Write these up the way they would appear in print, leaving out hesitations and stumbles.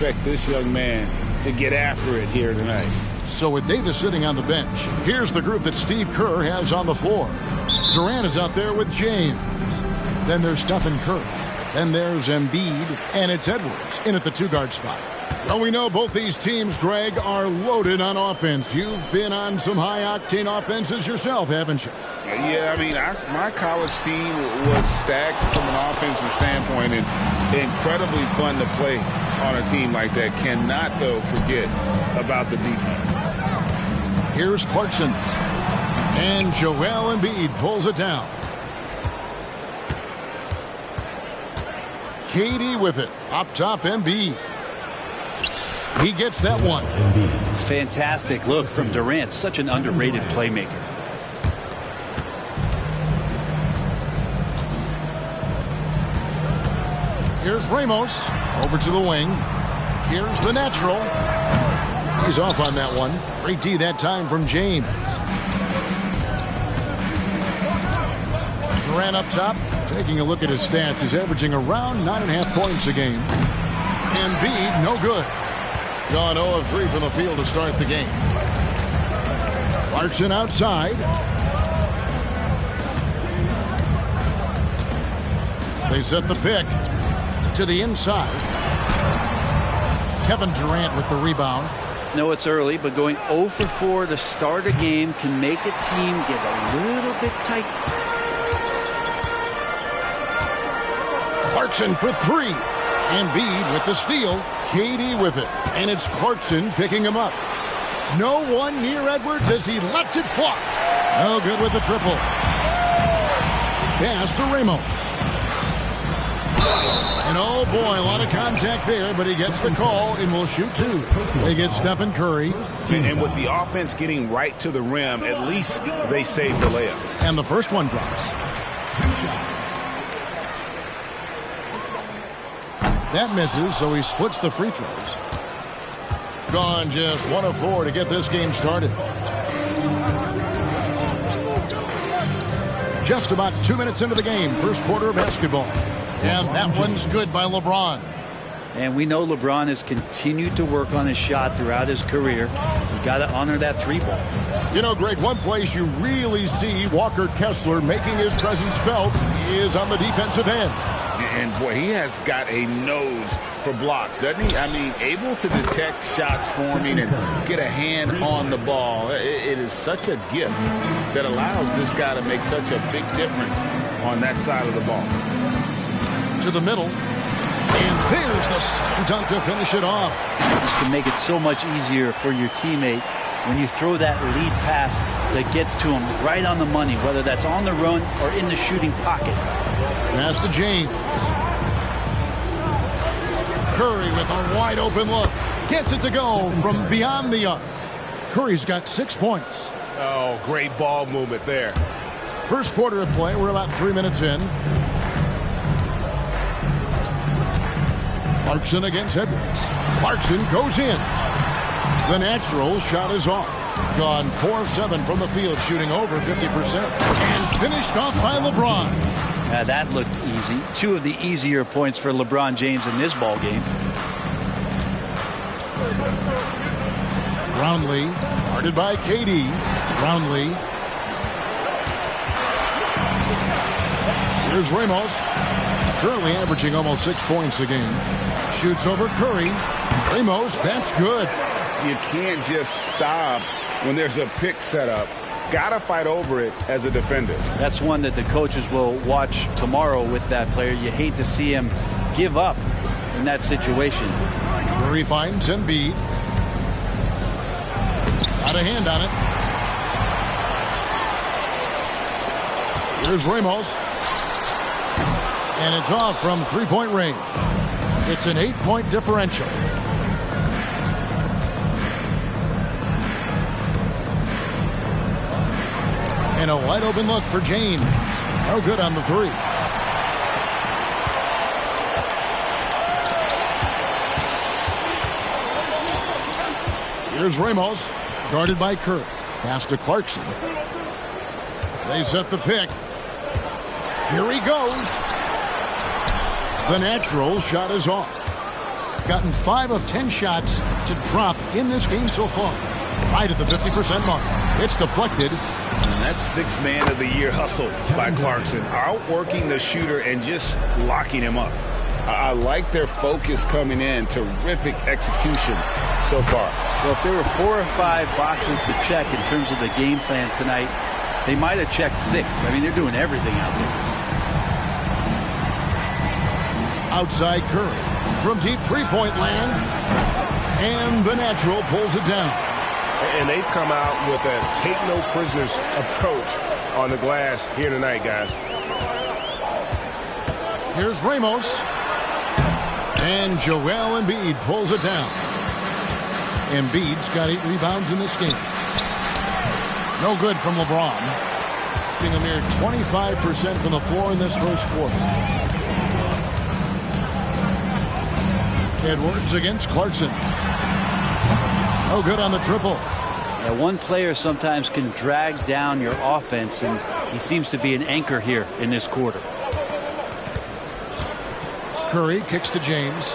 Expect this young man to get after it here tonight. So with Davis sitting on the bench, here's the group that Steve Kerr has on the floor. Durant is out there with James. Then there's Stephen Curry. Then there's Embiid, and it's Edwards in at the two-guard spot. Well, we know both these teams, Greg, are loaded on offense. You've been on some high-octane offenses yourself, haven't you? Yeah, I mean, my college team was stacked from an offensive standpoint and incredibly fun to play on a team like that. Cannot, though, forget about the defense. Here's Clarkson. And Joel Embiid pulls it down. Katie with it. Up top, Embiid. He gets that one. Fantastic look from Durant. Such an underrated playmaker. Here's Ramos. Over to the wing. Here's the natural. He's off on that one. Great D that time from James. Durant up top. Taking a look at his stats, he's averaging around 9.5 points a game. Embiid, no good. Gone 0 of 3 from the field to start the game. Clarkson outside. They set the pick to the inside. Kevin Durant with the rebound. No, it's early, but going 0 for 4 to start a game can make a team get a little bit tight. Clarkson for 3. Embiid with the steal. Katie with it. And it's Clarkson picking him up. No one near Edwards as he lets it fly. No good with the triple. Pass to Ramos. And oh boy, a lot of contact there, but he gets the call and will shoot 2. They get Stephen Curry. And with the offense getting right to the rim, at least they saved the layup. And the first one drops. That misses, so he splits the free throws. Gone just 1 of 4 to get this game started. Just about 2 minutes into the game, first quarter of basketball. And that one's good by LeBron. And we know LeBron has continued to work on his shot throughout his career. You got to honor that 3-ball. You know, Greg, one place you really see Walker Kessler making his presence felt is on the defensive end. And, boy, he has got a nose for blocks, doesn't he? I mean, able to detect shots forming and get a hand on the ball. It is such a gift that allows this guy to make such a big difference on that side of the ball. To the middle. And there's the slam dunk to finish it off. This can make it so much easier for your teammate when you throw that lead pass that gets to him right on the money, whether that's on the run or in the shooting pocket. Pass to James. Curry with a wide open look. Gets it to go from beyond the arc. Curry's got 6 points. Oh, great ball movement there. First quarter of play. We're about 3 minutes in. Clarkson against Edwards. Clarkson goes in. The natural shot is off. Gone 4 of 7 from the field, shooting over 50%. And finished off by LeBron. Now that looked easy. 2 of the easier points for LeBron James in this ball game. Brownlee, guarded by KD. Brownlee. Here's Ramos. Currently averaging almost 6 points a game. Shoots over Curry. Ramos, that's good. You can't just stop when there's a pick set up. Gotta fight over it as a defender. That's one that the coaches will watch tomorrow with that player. You hate to see him give up in that situation. Curry finds Embiid. Got a hand on it. Here's Ramos. And it's off from 3-point range. It's an 8-point differential. And a wide open look for James. No good on the 3. Here's Ramos, guarded by Kerr. Pass to Clarkson. They set the pick. Here he goes. The natural shot is off. gotten 5 of 10 shots to drop in this game so far. Right at the 50% mark. It's deflected. And that's 6th man of the year hustle by Clarkson. Outworking the shooter and just locking him up. I like their focus coming in. Terrific execution so far. Well, if there were 4 or 5 boxes to check in terms of the game plan tonight, they might have checked 6. I mean, they're doing everything out there. Outside Curry from deep three-point land. And the natural pulls it down. And they've come out with a take-no-prisoners approach on the glass here tonight, guys. Here's Ramos. And Joel Embiid pulls it down. Embiid's got 8 rebounds in this game. No good from LeBron. Being a mere 25% from the floor in this first quarter. Edwards against Clarkson. No good on the triple. Yeah, one player sometimes can drag down your offense, and he seems to be an anchor here in this quarter. Curry kicks to James.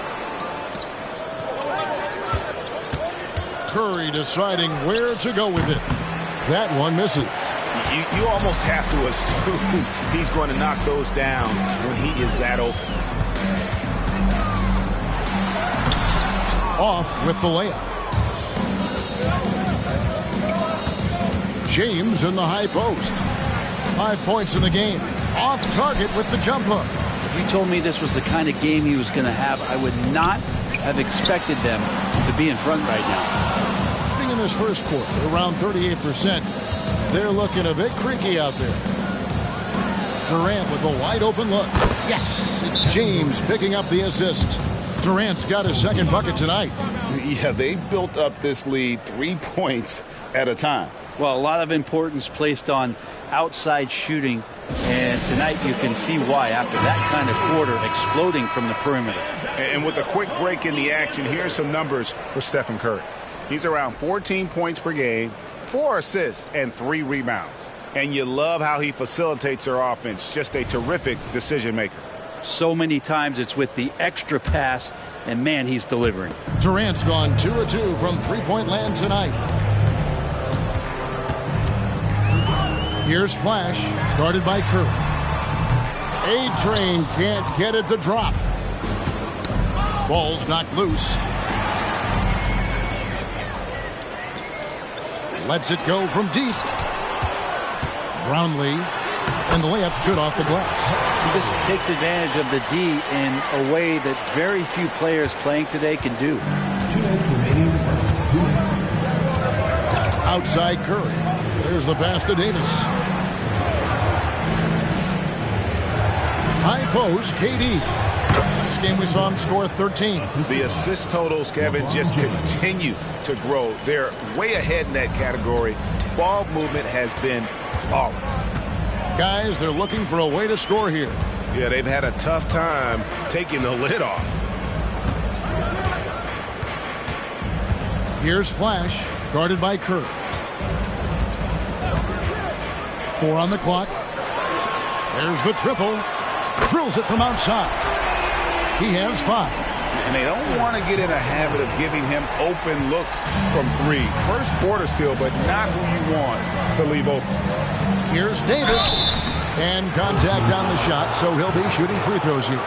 Curry deciding where to go with it. That one misses. You almost have to assume he's going to knock those down when he is that open. Off with the layup. James in the high post. 5 points in the game. Off target with the jump hook. If you told me this was the kind of game he was going to have, I would not have expected them to be in front right now. In this first quarter, around 38%. They're looking a bit creaky out there. Durant with a wide open look. Yes, it's James picking up the assist. Durant's got his second bucket tonight. Yeah, they built up this lead 3 points at a time. Well, a lot of importance placed on outside shooting, and tonight you can see why after that kind of quarter, exploding from the perimeter. And with a quick break in the action, here's some numbers for Stephen Curry. He's around 14 points per game, 4 assists, and 3 rebounds. And you love how he facilitates their offense. Just a terrific decision maker. So many times it's with the extra pass, and man, he's delivering. Durant's gone 2 of 2 from three-point land tonight. Here's Flash, guarded by Curry. A-Train can't get it to drop. Ball's knocked loose. Lets it go from deep. Brownlee, and the layup's good off the glass. He just takes advantage of the D in a way that very few players playing today can do. 2 minutes remaining in the first. 2 minutes. Outside Curry. There's the pass to Davis. High post, KD. Last game we saw him score 13. The assist totals, Kevin, just continue to grow. They're way ahead in that category. Ball movement has been flawless. Guys, they're looking for a way to score here. Yeah, they've had a tough time taking the lid off. Here's Flash, guarded by Curry. 4 on the clock. There's the triple. Drills it from outside. He has 5. And they don't want to get in a habit of giving him open looks from 3. First quarter still, but not who you want to leave open. Here's Davis. And contact on the shot, so he'll be shooting free throws here.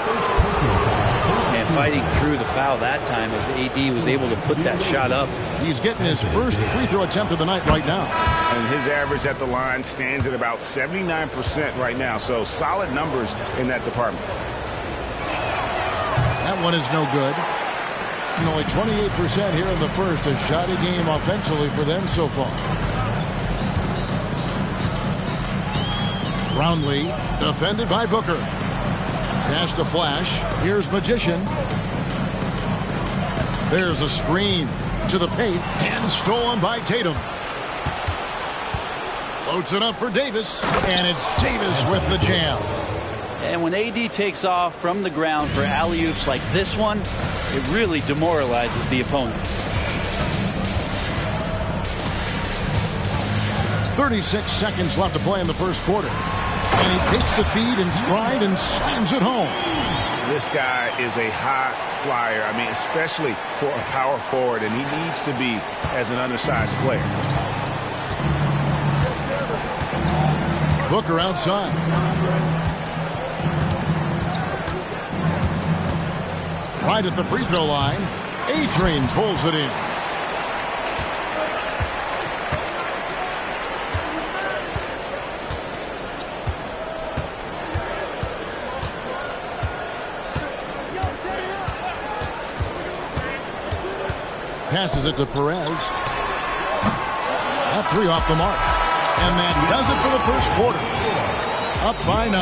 And fighting through the foul that time as AD was able to put that shot up. He's getting his first free throw attempt of the night right now. And his average at the line stands at about 79% right now, so solid numbers in that department. That one is no good. And only 28% here in the first. A shoddy game offensively for them so far. Brownlee, defended by Booker. Pass to Flash. Here's Magician. There's a screen to the paint and stolen by Tatum. Loads it up for Davis, and it's Davis with the jam. And when AD takes off from the ground for alley-oops like this one, it really demoralizes the opponent. 36 seconds left to play in the first quarter. And he takes the feed in stride and slams it home. This guy is a high flyer. I mean, especially for a power forward, and he needs to be as an undersized player. Booker outside. Right at the free throw line. A-Train pulls it in. Passes it to Perez. That three off the mark. And that does it for the first quarter. Up by 9.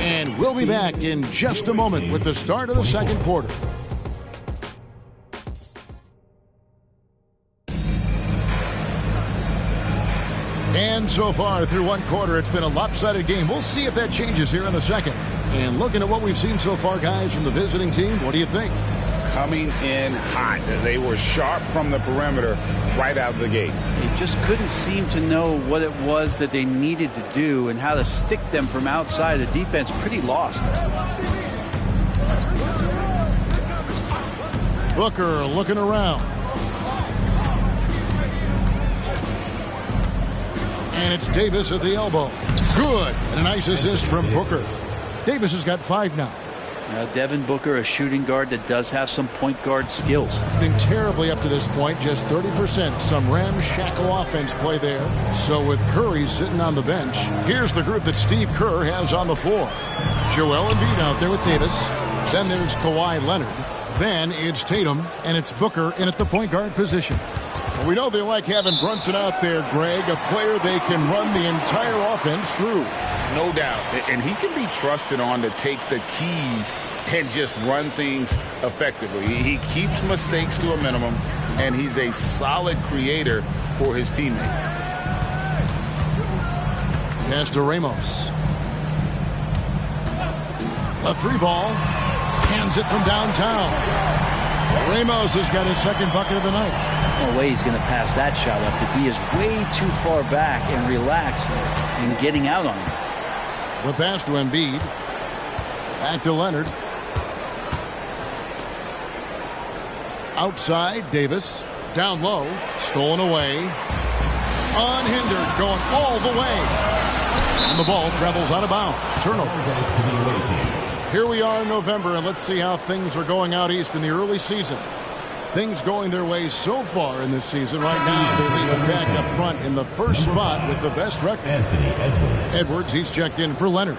And we'll be back in just a moment with the start of the second quarter. And so far through one quarter, it's been a lopsided game. We'll see if that changes here in the second. And looking at what we've seen so far, guys, from the visiting team, what do you think? Coming in hot. They were sharp from the perimeter right out of the gate. They just couldn't seem to know what it was that they needed to do and how to stick them from outside. The defense pretty lost. Booker looking around. And it's Davis at the elbow. Good. And a nice assist from Booker. Davis has got 5 now. Now, Devin Booker, a shooting guard that does have some point guard skills. Been terribly up to this point, just 30%. Some ramshackle offense play there. So with Curry sitting on the bench, here's the group that Steve Kerr has on the floor. Joel Embiid out there with Davis. Then there's Kawhi Leonard. Then it's Tatum, and it's Booker in at the point guard position. Well, we know they like having Brunson out there, Greg, a player they can run the entire offense through. No doubt. And he can be trusted on to take the keys and just run things effectively. He keeps mistakes to a minimum, and he's a solid creator for his teammates. Pass to Ramos. A 3-ball. Hands it from downtown. Ramos has got his second bucket of the night. No way he's going to pass that shot up. The D is way too far back and relaxed in getting out on him. The pass to Embiid. Back to Leonard. Outside, Davis. Down low. Stolen away. Unhindered. Going all the way. And the ball travels out of bounds. Turnover. Here we are in November, and let's see how things are going out east in the early season. Things going their way so far in this season. Right now, they lead the pack up front in the first spot with the best record. Anthony Edwards. Edwards, he's checked in for Leonard.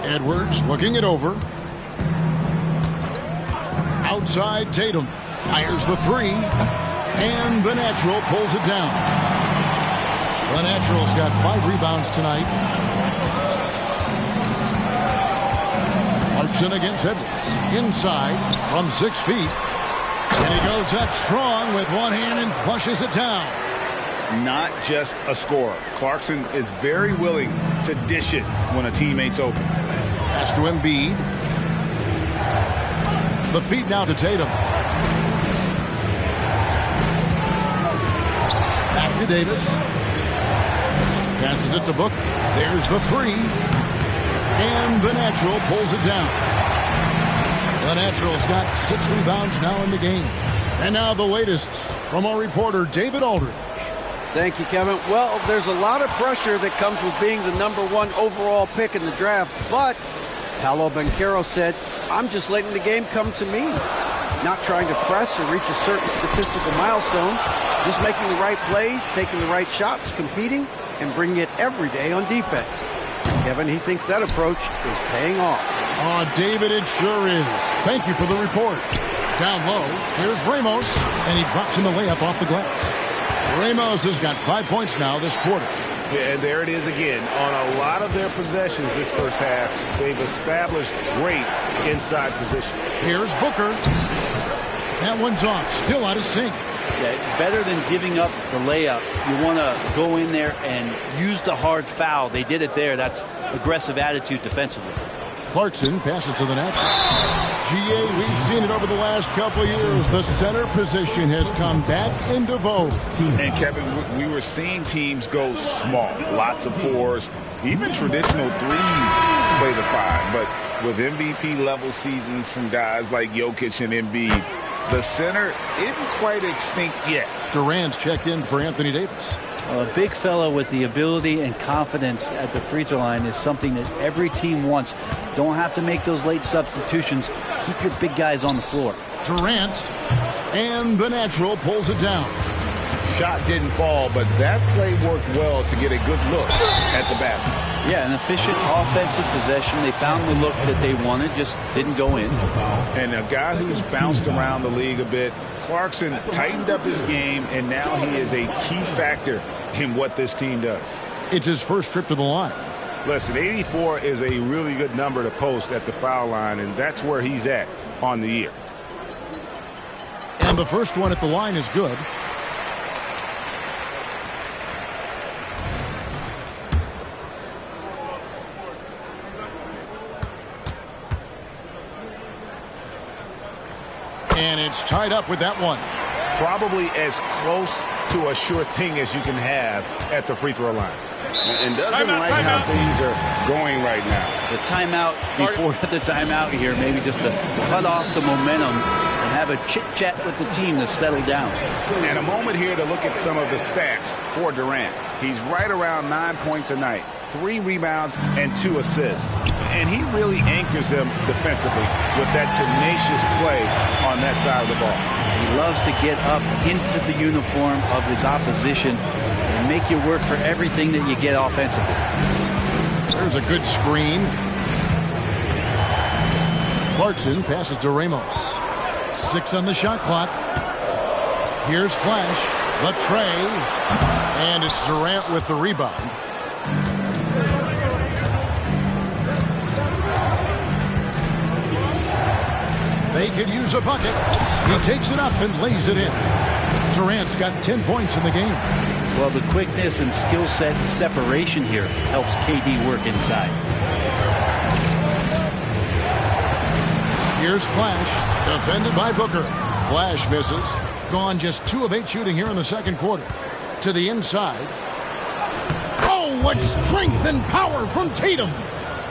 Edwards looking it over. Outside, Tatum fires the 3. And the Natural pulls it down. The Natural's got 5 rebounds tonight. Clarkson against Edwards. Inside from 6 feet. And he goes up strong with one hand and flushes it down. Not just a scorer. Clarkson is very willing to dish it when a teammate's open. Pass to Embiid. The feed now to Tatum. Back to Davis. Passes it to Booker. There's the 3. And the Natural pulls it down. The Natural's got 6 rebounds now in the game. And now the latest from our reporter, David Aldridge. Thank you, Kevin. Well, there's a lot of pressure that comes with being the #1 overall pick in the draft, but Paolo Banchero said, I'm just letting the game come to me. Not trying to press or reach a certain statistical milestone, just making the right plays, taking the right shots, competing, and bringing it every day on defense. Kevin, he thinks that approach is paying off. Oh, David, it sure is. Thank you for the report. Down low, here's Ramos, and he drops in the layup off the glass. Ramos has got 5 points now this quarter. Yeah, and there it is again. On a lot of their possessions this first half, they've established great inside position. Here's Booker. That one's off, still out of sync. Yeah, better than giving up the layup, you want to go in there and use the hard foul. They did it there. That's aggressive attitude defensively. Clarkson passes to the net. GA, we've seen it over the last couple of years. The center position has come back into vogue. And Kevin, we were seeing teams go small, lots of fours, even traditional threes play the five. But with MVP level seasons from guys like Jokic and Embiid, the center isn't quite extinct yet. Durant's checked in for Anthony Davis. A big fella with the ability and confidence at the free throw line is something that every team wants. Don't have to make those late substitutions. Keep your big guys on the floor. Durant, and the natural pulls it down. Shot didn't fall, but that play worked well to get a good look at the basket. Yeah, an efficient offensive possession. They found the look that they wanted, just didn't go in. And a guy who's bounced around the league a bit, Clarkson tightened up his game, and now he is a key factor in what this team does. It's his first trip to the line. Listen, 84 is a really good number to post at the foul line, and that's where he's at on the year. And the first one at the line is good. And it's tied up with that one. Probably as close to a sure thing as you can have at the free throw line. And doesn't like how things are going right now. The timeout before the timeout here, maybe just to cut off the momentum and have a chit-chat with the team to settle down. And a moment here to look at some of the stats for Durant. He's right around 9 points a night, 3 rebounds, and 2 assists. And he really anchors them defensively with that tenacious play on that side of the ball. He loves to get up into the uniform of his opposition and make you work for everything that you get offensively. There's a good screen. Clarkson passes to Ramos. 6 on the shot clock. Here's Flash. Latrey. And it's Durant with the rebound. They could use a bucket. He takes it up and lays it in. Durant's got 10 points in the game. Well, the quickness and skill set and separation here helps KD work inside. Here's Flash, defended by Booker. Flash misses. Gone just 2 of 8 shooting here in the second quarter. To the inside. Oh, what strength and power from Tatum.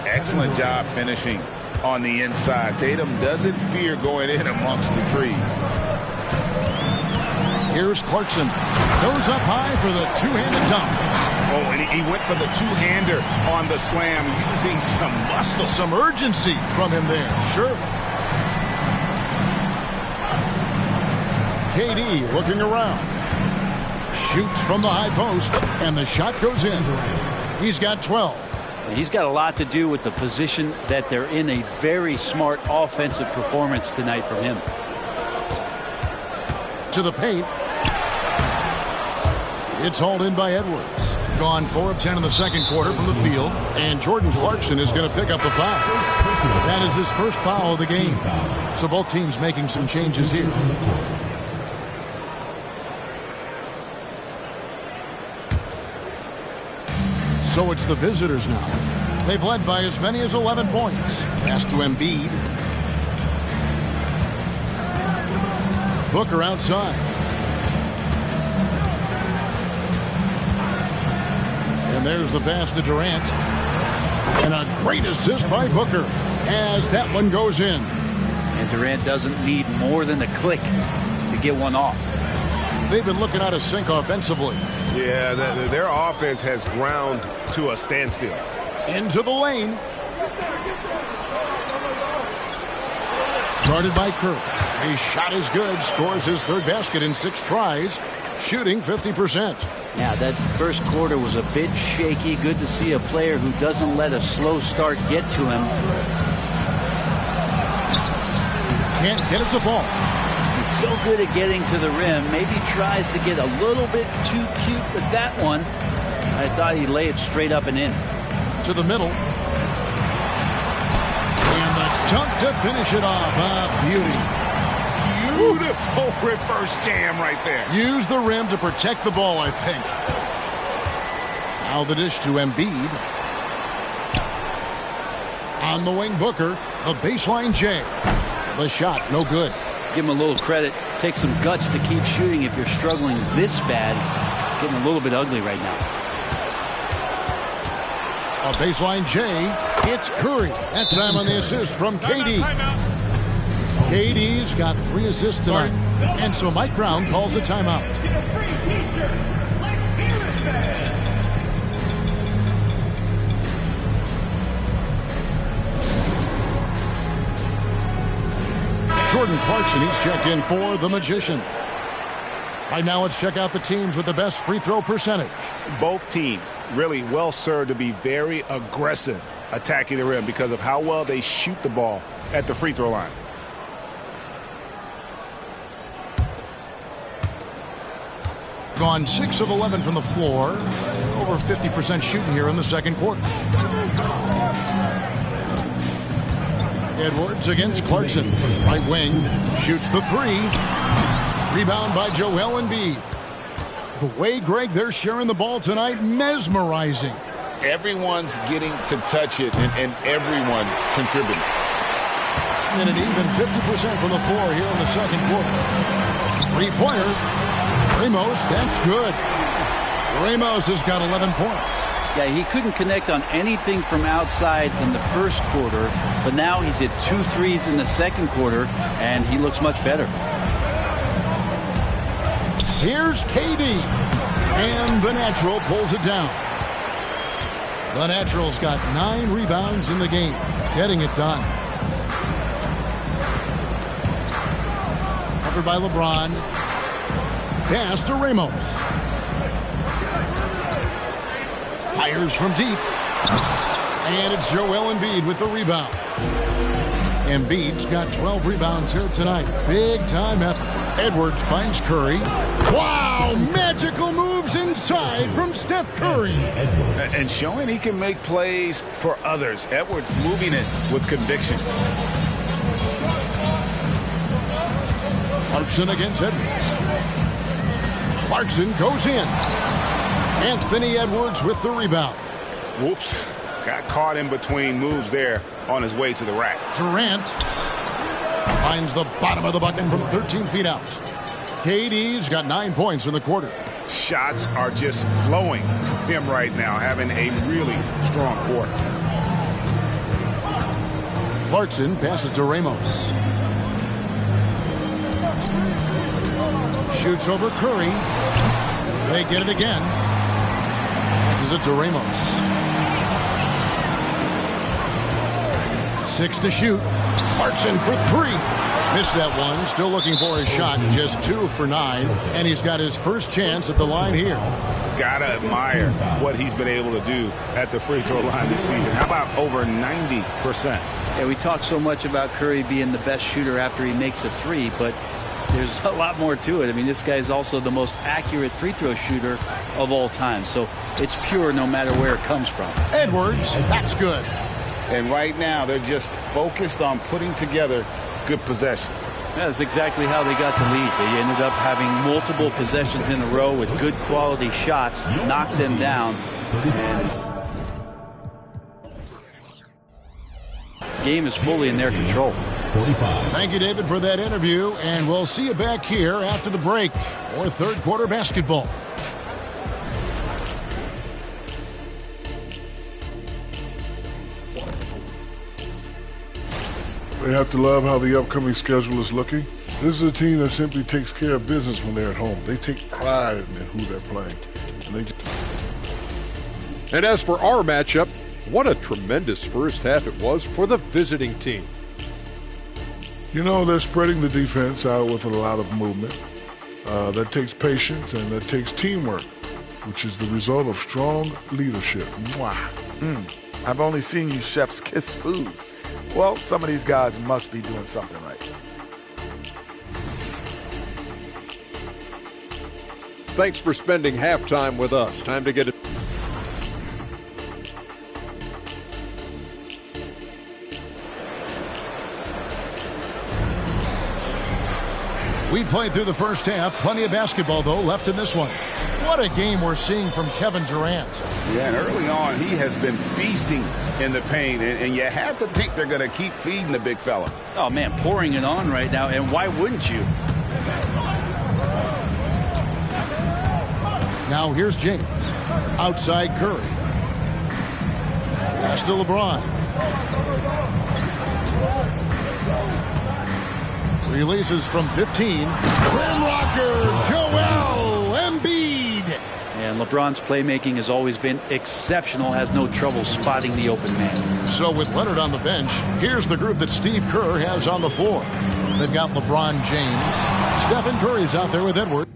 Excellent job finishing on the inside. Tatum doesn't fear going in amongst the trees. Here's Clarkson. Goes up high for the two-handed dunk. Oh, and he went for the two-hander on the slam, using some muscle. Some urgency from him there. Sure. KD looking around. Shoots from the high post, and the shot goes in. He's got 12. He's got a lot to do with the position that they're in. A very smart offensive performance tonight from him. To the paint. It's hauled in by Edwards. Gone 4 of 10 in the second quarter from the field. And Jordan Clarkson is going to pick up the foul. That is his first foul of the game. So both teams making some changes here. So it's the visitors now. They've led by as many as 11 points. Pass to Embiid. Booker outside. And there's the pass to Durant. And a great assist by Booker as that one goes in. And Durant doesn't need more than a click to get one off. They've been looking out of sync offensively. Yeah, their offense has ground to a standstill. Into the lane. Guarded by Kerr. His shot is good. Scores his third basket in 6 tries. Shooting 50%. Yeah, that first quarter was a bit shaky. Good to see a player who doesn't let a slow start get to him. Can't get it to fall. He's so good at getting to the rim. Maybe tries to get a little bit too cute with that one. I thought he'd lay it straight up and in. To the middle. And the dunk to finish it off. Beauty. Beautiful reverse jam right there. Use the rim to protect the ball, I think. Now the dish to Embiid. On the wing, Booker. The baseline J. The shot, no good. Give him a little credit. Take some guts to keep shooting if you're struggling this bad. It's getting a little bit ugly right now. A baseline J. It's Curry. That time on the assist from KD. KD's got 3 assists tonight. And so Mike Brown calls a timeout. Get a free t-shirt. Let's hear it, man. Jordan Clarkson, he's checked in for the Magician. Right now, let's check out the teams with the best free throw percentage. Both teams really well served to be very aggressive attacking the rim because of how well they shoot the ball at the free throw line. Gone 6 of 11 from the floor. Over 50% shooting here in the second quarter. Edwards against Clarkson. Right wing. Shoots the 3. Rebound by Joel Embiid. The way, Greg, they're sharing the ball tonight, mesmerizing. Everyone's getting to touch it, and everyone's contributing. And an even 50% from the floor here in the second quarter. 3-pointer. Ramos, that's good. Ramos has got 11 points. Yeah, he couldn't connect on anything from outside in the first quarter, but now he's hit 2 threes in the second quarter, and he looks much better. Here's KD. And the Natural pulls it down. The Natural's got 9 rebounds in the game. Getting it done. Covered by LeBron. Pass to Ramos. Fires from deep. And it's Joel Embiid with the rebound. Embiid's got 12 rebounds here tonight. Big time effort. Edwards finds Curry. Wow! Magical moves inside from Steph Curry. And showing he can make plays for others. Edwards moving it with conviction. Clarkson against Edwards. Clarkson goes in. Anthony Edwards with the rebound. Whoops. Got caught in between moves there on his way to the rack. Durant finds the bottom of the bucket from 13 feet out. KD's got 9 points in the quarter. Shots are just flowing for him right now, having a really strong quarter. Clarkson passes to Ramos. Shoots over Curry. They get it again. Passes it to Ramos. 6 to shoot. Clarkson for 3. Missed that one. Still looking for his shot. Just 2 for 9. And he's got his first chance at the line here. Gotta admire what he's been able to do at the free throw line this season. How about over 90%? Yeah, we talk so much about Curry being the best shooter after he makes a 3, but there's a lot more to it. I mean, this guy's also the most accurate free throw shooter of all time. So it's pure no matter where it comes from. Edwards, that's good. And right now, they're just focused on putting together good possessions. Yeah, that's exactly how they got the lead. They ended up having multiple possessions in a row with good quality shots, knocked them down, and the game is fully in their control. 45. Thank you, David, for that interview, and we'll see you back here after the break for third quarter basketball. They have to love how the upcoming schedule is looking. This is a team that simply takes care of business when they're at home. They take pride in who they're playing. And as for our matchup, what a tremendous first half it was for the visiting team. You know, they're spreading the defense out with a lot of movement. That takes patience and that takes teamwork, which is the result of strong leadership. Mwah. I've only seen you chefs kiss food. Well, some of these guys must be doing something right. Thanks for spending halftime with us. Time to get it. We played through the first half. Plenty of basketball, though, left in this one. What a game we're seeing from Kevin Durant. Yeah, and early on, he has been feasting in the paint, and you have to think they're going to keep feeding the big fella. Oh, man, pouring it on right now, and why wouldn't you? Now here's James. Outside Curry. Pass to LeBron. Releases from 15. Rim rocker, Joel Embiid. And LeBron's playmaking has always been exceptional, has no trouble spotting the open man. So with Leonard on the bench, here's the group that Steve Kerr has on the floor. They've got LeBron James. Stephen Curry's out there with Edwards.